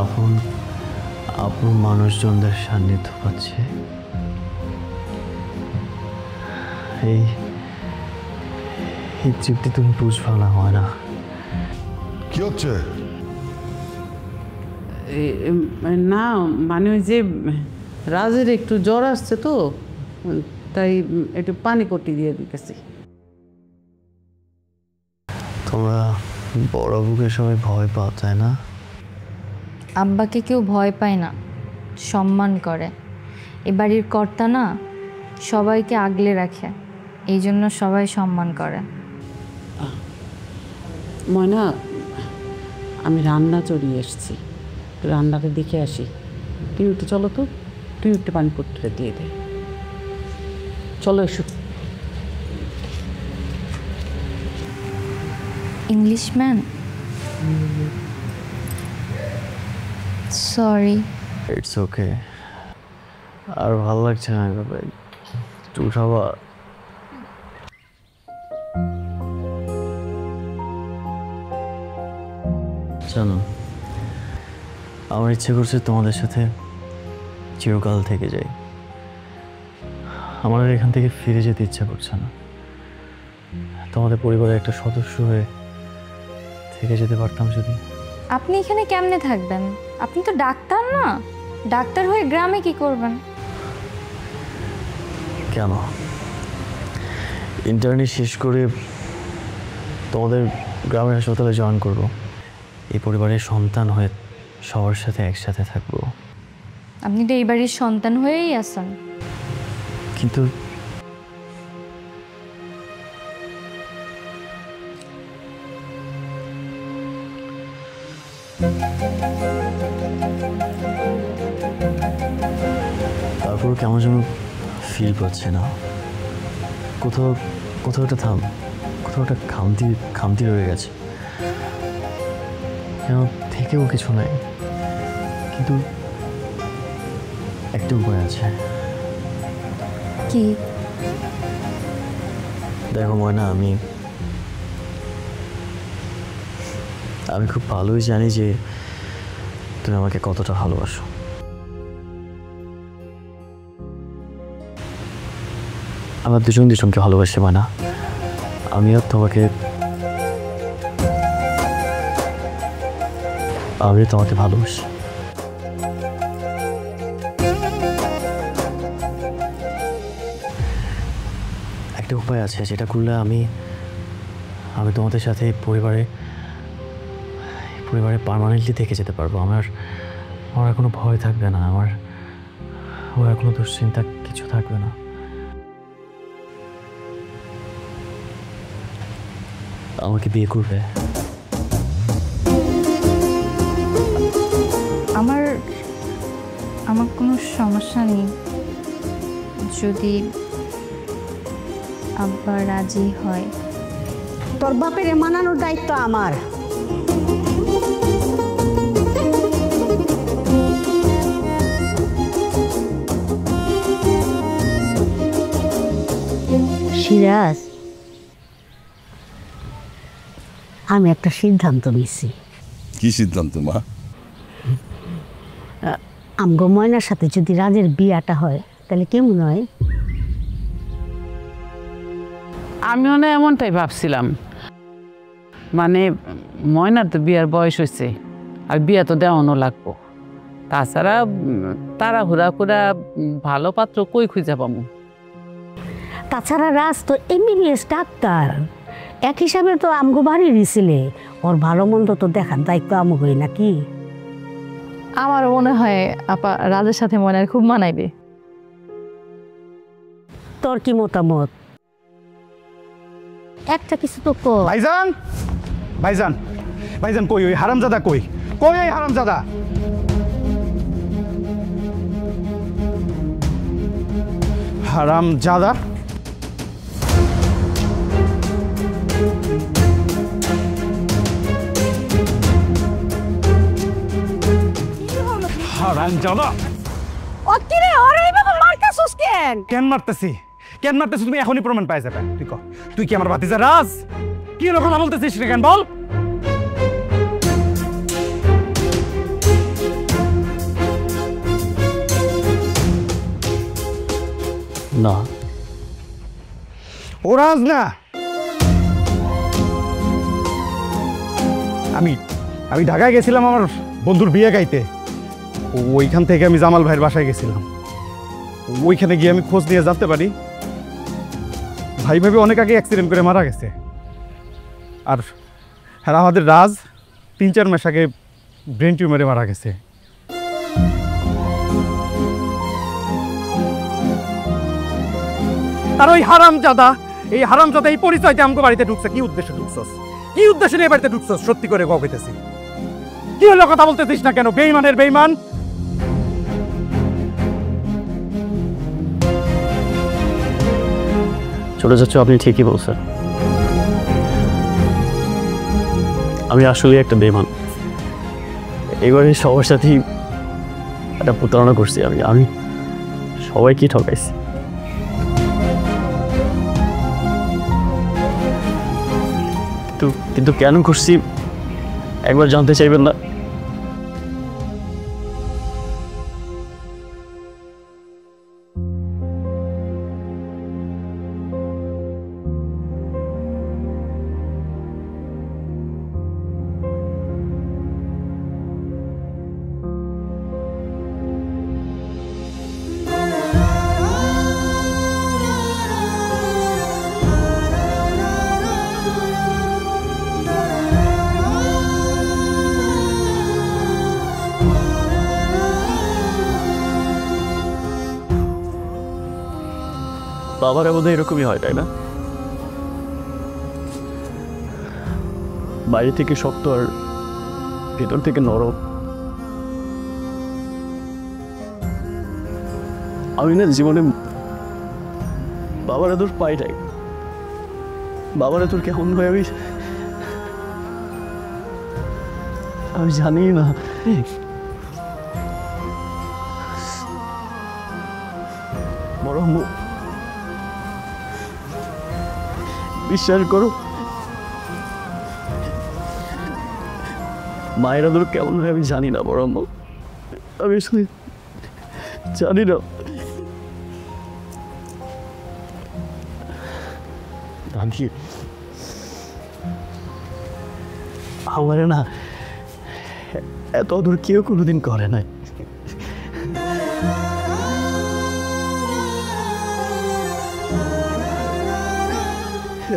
আপন মানুষজনদের সান্নিধ্য পাচ্ছে। এই তৃপ্তি তুমি বুঝবা না, হয় না। কি হচ্ছে? না মানে ওই যে রাজের একটু জ্বর আসছে তো, তাই একটু পানি কটি দিয়ে দিতেছি। তোমরা বড় বুকে সবাই ভয় পাও, তাই না? আব্বাকে কেউ ভয় পায় না, সম্মান করে। এ বাড়ির কর্তা না, সবাইকে আগলে রাখে, এই জন্য সবাই সম্মান করে। ময়না, আমি রান্না চড়িয়ে এসছি, রান্নাটা দেখে আসি। তুই একটু চলো তো, তুই একটু পানি পট্টিটা দিয়ে দে। চলো এসো। Englishman, sorry. It's okay. আর ভালো লাগছে না এভাবে, একটু উঠাবা। জানো, আমার ইচ্ছে করছে তোমাদের সাথে চিরকাল থেকে যাই। আমার এখান থেকে ফিরে যেতে ইচ্ছা করছে না। তোমাদের পরিবারের একটা সদস্য হয়ে থেকে যেতে পারতাম যদি। আপনি এখানে কেমনে থাকবেন? আপনি তো ডাক্তার না, ডাক্তার হয়ে গ্রামে কি করবেন? কেন, ইন্টার্নি শেষ করে তোমাদের গ্রামের হাসপাতালে জয়েন করব। এই পরিবারের সন্তান হয়ে সবার সাথে একসাথে থাকবো। আপনি তো এই বাড়ির সন্তান হয়েই আছেন। কিন্তু তারপর কেমন যেন ফিল করছে না, কোথাও কোথাও একটা কোথাও একটা খামতি রয়ে গেছে। কেন থেকেও কিছু নাই, কিন্তু একটা উপায় আছে। কি? দেখো ময়না, আমি খুব ভালোই জানি যে তুমি আমাকে কতটা ভালোবাসো। আমরা দুজন দুজনকে ভালোবাসি ময়না। আমিও তোমাকে ভালোবাসি। একটা উপায় আছে, যেটা করলে আমি তোমাদের সাথে পরিবারে পার্মানেন্টলি থেকে যেতে পারবো। আমার কোনো ভয় থাকবে না, আমার কোনো দুশ্চিন্তা কিছু থাকবে না। আমাকে বিয়ে করবে? আমার কোনো সমস্যা নেই যদি আব্বা রাজি হয়। তোর বাপের মানানোর দায়িত্ব আমার। সিরাজ, আমি একটা সিদ্ধান্ত নিছি। কি সিদ্ধান্ত মা? আমগো ময়নার সাথে যদি রাজের বিয়াটা হয় তাহলে কেমন হয়? আমিও না এমনটাই ভাবছিলাম, মানে ময়নার তো বিয়ার বয়স হয়েছে, আর বিয়া তো দেওয়ানো লাগবো। তাছাড়া তাড়াহুড়া করে ভালো পাত্র কই খুঁজে পাবো? তাছাড়া রাজ তো এমবিবিএস ডাক্তার, এক হিসাবে তো আমগো বাড়ি দিছিলে, ওর ভালো মন্দ তো দেখার দায়িত্ব আমগোই নাকি? আমারও মনে হয় আপা রাজের সাথে ময়নার খুব মানাইবে। তোর কি মতামত? একটা কিছু তো কর। ভাইজান, ভাইজান, ভাইজান, কই ওই হারামজাদা? কই ওই হারামজাদা? হারামজাদা হারামজাদা অকিরে ওরে এইভাবে মারতাছস কেন? কেন মারতেছি তুমি এখনই প্রমাণ পাই যাবে। তুই কি আমার ভাতিজা রাজ? কি হলো, কথা বলতেছিস না কেন? বল। না, ও রাজ না। আমি ঢাকায় গেছিলাম আমার বন্ধুর বিয়ে গাইতে। ওইখান থেকে আমি জামাল ভাইয়ের বাসায় গেছিলাম। ওইখানে গিয়ে আমি খোঁজ নিয়ে জানতে পারি ভাই ভাবি অনেক আগে অ্যাক্সিডেন্ট করে মারা গেছে। আর আমাদের রাজ 3-4 মাস আগে ব্রেন টিউমারে মারা গেছে। আর ওই হারামজাদা এই পরিচয়তে আমাকে বাড়িতে ঢুকছে। কি উদ্দেশ্যে ঢুকছস? কি উদ্দেশ্যে নিয়ে বাড়িতে ঢুকছস? সত্যি করে কইতেছি, কি হলো, কথা বলতেছিস না কেন? বেঈমানের বেঈমান। চলে যাচ্ছ, আপনি ঠিকই বলছেন। আমি আসলে একটা বেঈমান। এবারে সবার সাথেই একটা প্রতারণা করছি। আমি সবাইকে ঠকাইছি। কিন্তু কেন করছি একবার জানতে চাইবেন না? বাবারা বোধহয় এরকমই হয়, তাই না? বাইরে থেকে শক্ত আর ভেতর থেকে নরম। আমি না জীবনে বাবার আদর পাই নাই। বাবার আদর কেমন হয় আমি জানি না। বড় বিশ্বাস করো, মায়ের আদর কেমন হয় আমি জানি না। বড় আম্মু, আমি আসলে জানি না। আমার না এত আদর কেউ কোনোদিন করে নাই।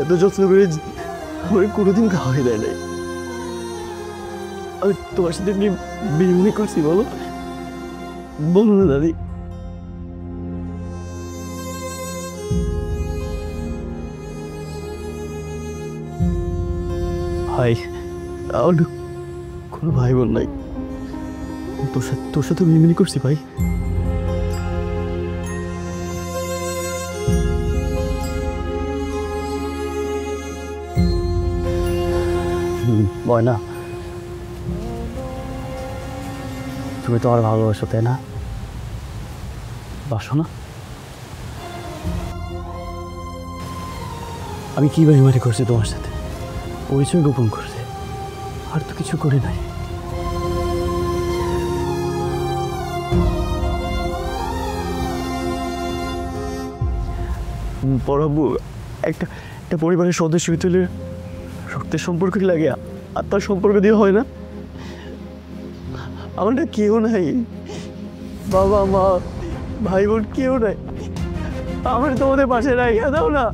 এত যত্ন করে আমার কোনোদিন খাওয়াই দেয় নাই। আমি তোমার সাথে নিয়ে বেইমানি করছি? বলো বলো না দাদি। ভাই, আমার কোনো ভাই বোন নাই। তোর সাথে বেইমানি করছি ভাই। ময়না, তুমি তো আমার ভালোবাসো, তাই না? বাসো না? আমি কি বেইমানি করছি তোমার সাথে? পরিচয় গোপন করছে, আর তো কিছু করে নাই। পরাবু একটা পরিবারের সদস্য ভিতরে রক্তের সম্পর্ক লাগে, আত্মার সম্পর্ক দিয়ে হয় না? আমার না কেউ নাই, বাবা মা ভাই বোন কেউ নাই। আমার তোমাদের পাশে রাখিয়া দাও না।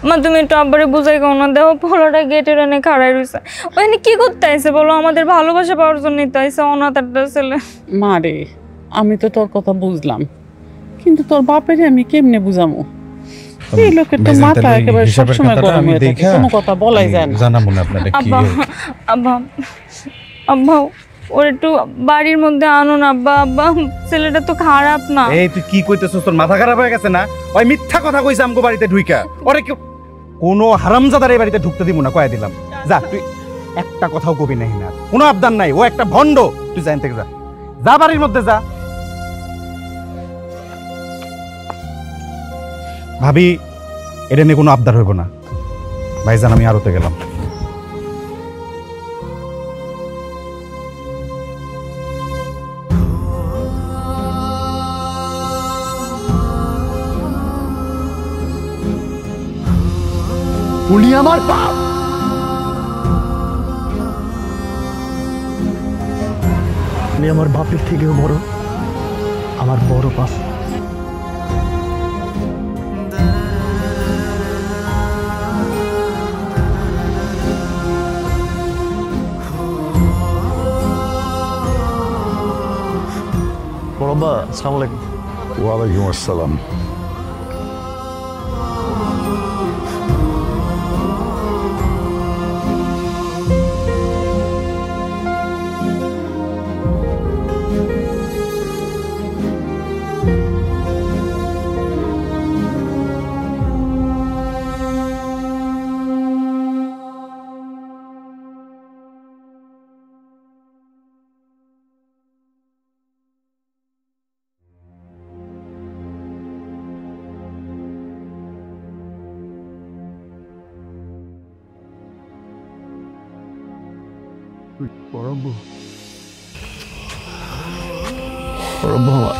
মা তুমি একটু আব্বারে বুঝাই কও না, দেখো পোলাটা গেটের এনে খাড়াই রয়েছে। ওখানে কি করতে আইছে বলো? আমাদের ভালোবাসা পাওয়ার জন্যই তো আইছে অনাথ একটা ছেলে। মা রে, আমি তো তোর কথা বুঝলাম, কিন্তু তোর বাপেরে আমি কেমনে বুঝামো? এই লোকের তো মাথা একেবারে সবসময় গরম হয়ে থাকে, কোনো কথা বলাই যায় না। জানাবো না আপনাদের কি আব্বা আব্বা ওর একটু বাড়ির মধ্যে আনো না আব্বা। আব্বা ছেলেটা তো খারাপ না। এই তুই কি কইতেছস? তোর মাথা খারাপ হয়ে গেছে না? ওই মিথ্যা কথা কইছে আমগো বাড়িতে ঢুইকা। ওরে কোনো হারামজাদার এই বাড়িতে ঢুকতে দিব না, কয়ে দিলাম। যা, তুই একটা কথাও কবি নাই না, কোনো আবদার নাই। ও একটা ভণ্ড, তুই জান থেকে যা, যা বাড়ির মধ্যে যা। ভাবি, এটা নিয়ে কোনো আবদার হইব না। ভাইজান, আমি আরতে গেলাম। উনি আমার বাপ। উনি আমার বাপের থেকেও বড়, আমার বড় বাপ। আসসালামু আলাইকুম। ওয়ালাইকুম আসসালাম।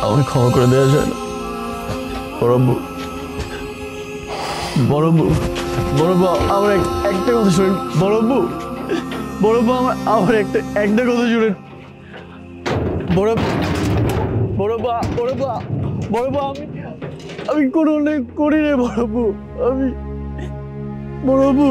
আমাকে ক্ষমা করে দেওয়া যায় না? বড়ব্বু, বড়ব্বু, বড়ব্বু, আমার একটা কথা শুনেন। বড়ব্বু, বড়ব্বু, আমার একটা কথা শুনেন। বড়ব্বু, বড়ব্বু, বড়ব্বু, বড়ব্বু, আমি কোনো অন্যায় করি না বড়ব্বু। আমি বড়ব্বু,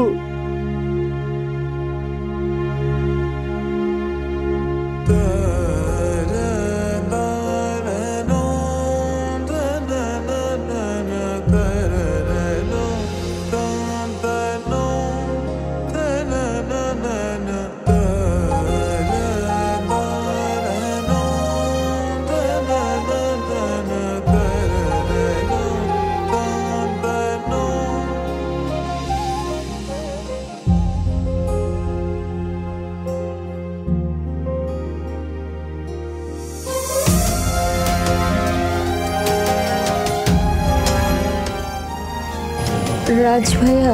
রাজ ভাইয়া,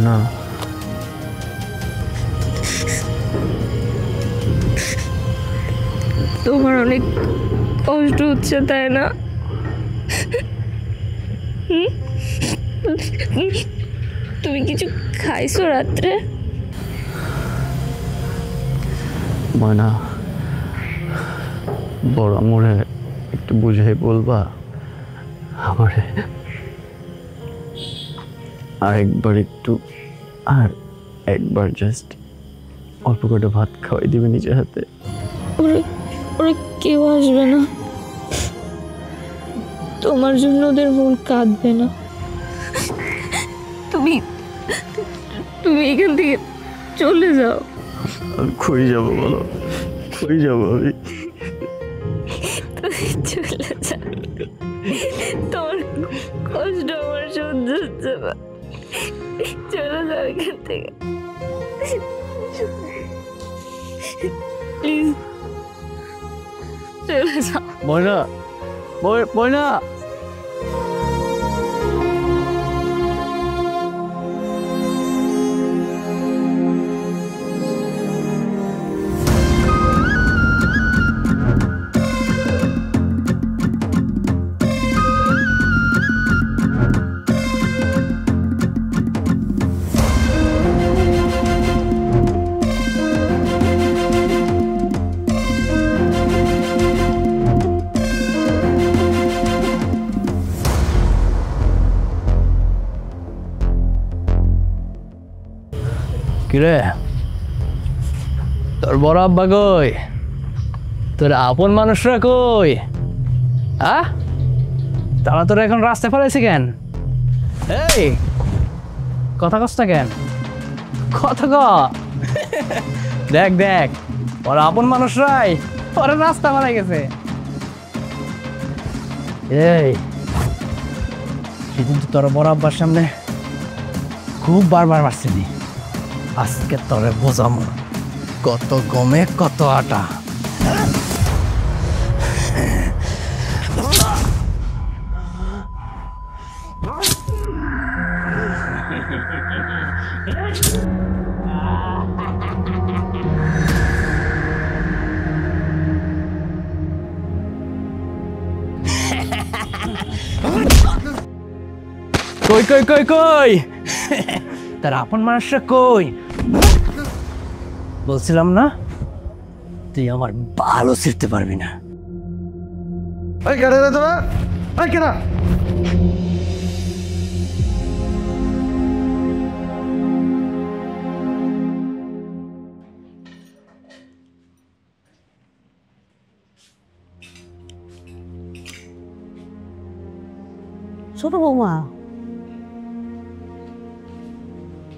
না তোমার অনেক কষ্ট হচ্ছে তাই না? তুমি কিছু খাইছো রাত্রে? ময়না, বড় আমরে একটু বুঝাই বলবা আমারে? আরেকবার একটু, আর একবার জাস্ট অল্প করে ভাত খাওয়াই দিবে নিজের হাতে। ওরা কেউ আসবে না, তোমার জন্য ওদের মন কাঁদবে না। তুমি এখান থেকে চলে যাও। আমি কই যাবো বলো? কই যাবো আমি? তুমি চলে যাও, তোমার কষ্ট আমার সহ্য হচ্ছে না। চলে যাও এখান থেকে প্লিজ, চলে যাও। ময়না, ময়না, কিরে তোর বড় আব্বা কই? তোর আপন মানুষরা কই? তারা তোর এখন রাস্তায় ফেলাইছে কেন? এই কথা কস না কেন? কথা ক। দেখ দেখ, ওরা আপন মানুষরাই ওরা রাস্তা ফেলাই গেছে। এই সেদিন তো তোর বড় আব্বার সামনে খুব বারবার মারছিলি, আজকে তোরে বোঝাম কত গমে কত আটা। কই কই কই কই তার আপন মানুষরা কই? বলছিলাম না তুই আমার ভালো ছিড়তে পারবি না। কেনা ছোট বৌমা,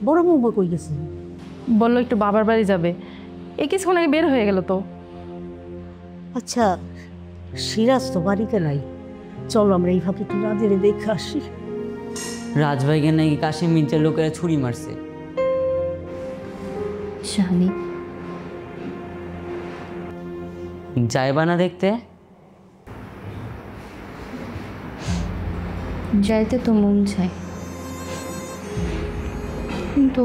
বড় বৌমা কই গেছে? বললো একটু বাবার বাড়ি যাবে, এই কিছুক্ষণ আগে বের হয়ে গেল তো। আচ্ছা, সিরাজ তো বাড়িতে নাই, চলো আমরা এইভাবে একটু রাজের দেখে আসি। রাজভাইকে নাকি কাশিম মির্জার লোকেরা ছুরি মারছে। শানি যাইবা না দেখতে? যাইতে তো মন চায়, কিন্তু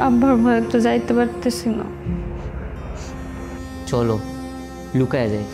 আব্বার ভয়ে তো যাইতে পারতেছি না। চলো লুকায় যাই।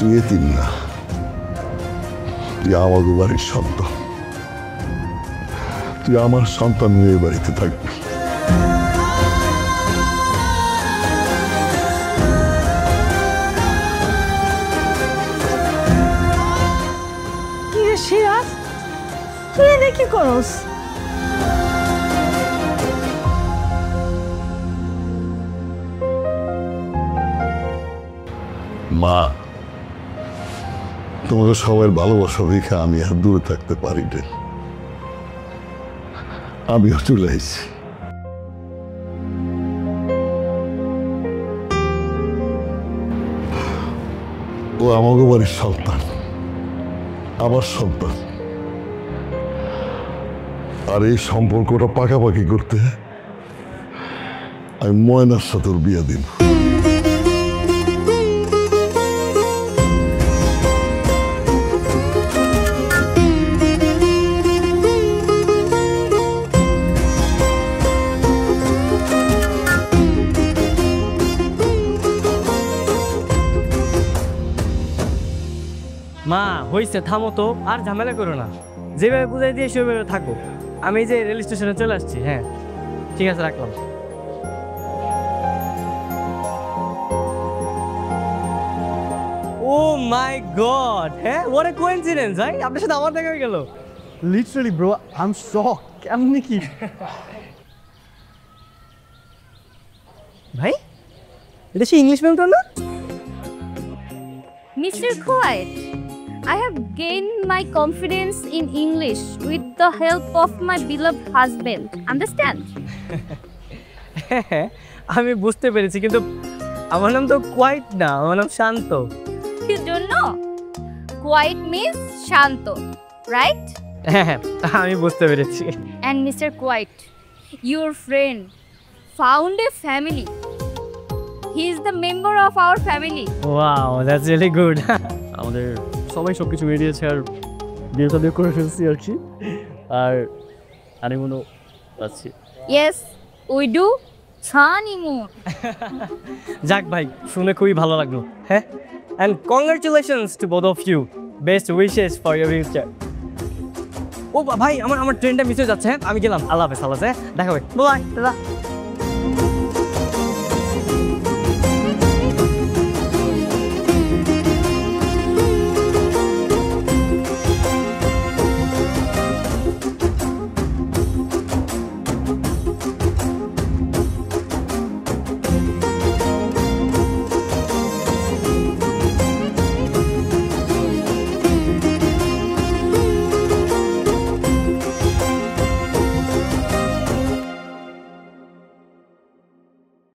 তুই এতিম না, তুই আমাদের বাড়ির সন্তান, তুই আমার সন্তান হয়ে বাড়িতে থাকবি। কি রে সিরাজ, তুই এনে কি করস? মা, তোমাকে সবার ভালোবাসা দেখে আমি আর দূরে থাকতে পারি না, আমিও চলে এসেছি। ও আমাকে বাড়ির সন্তান, আমার সন্তান, আর এই সম্পর্কটা পাকাপাকি করতে আমি ময়নার সাথে ওর বিয়ে দিন। মা হইছে, থামো তো, আর ঝামেলা করো না, যেভাবে বুঝাই দিয়ে সেভাবে থাকো। আমি যে রেল স্টেশনে চলে আসছি। হ্যাঁ ঠিক আছে, রাখলাম। ও মাই গড, হ্যাঁ হোয়াট এ কোইন্সিডেন্স ভাই, আপনার সাথে আমার দেখা হয়ে গেল। Literally bro, I am shock. কেমনে কি ভাই, এটা সে ইংলিশ ম্যামটা না? Mr. Quiet, I have gained my confidence in English with the help of my beloved husband. Understand? হ্যাঁ আমি বুঝতে পেরেছি, কিন্তু আমার নাম তো কোয়াইট না, আমার নাম শান্ত। You don't know? Quiet means Shanto, right? হ্যাঁ আমি বুঝতে পেরেছি। And Mr. Quiet, your friend found a family. He is the member of our family. Wow, that's really good. আমাদের সবাই সব কিছু বেরিয়েছে, আর বিয়েটা দিয়ে করে ফেলছি আর কি, আর হানিমুনও আছি। Yes, we do honeymoon. যাক ভাই, শুনে খুবই ভালো লাগলো। হ্যাঁ, and congratulations to both of you. Best wishes for your future. ও ভাই, আমার ট্রেনটা মিস হয়ে যাচ্ছে। হ্যাঁ আমি গেলাম, আল্লাহ হাফেজ। আল্লাহ হাফেজ, দেখা হবে, বাই।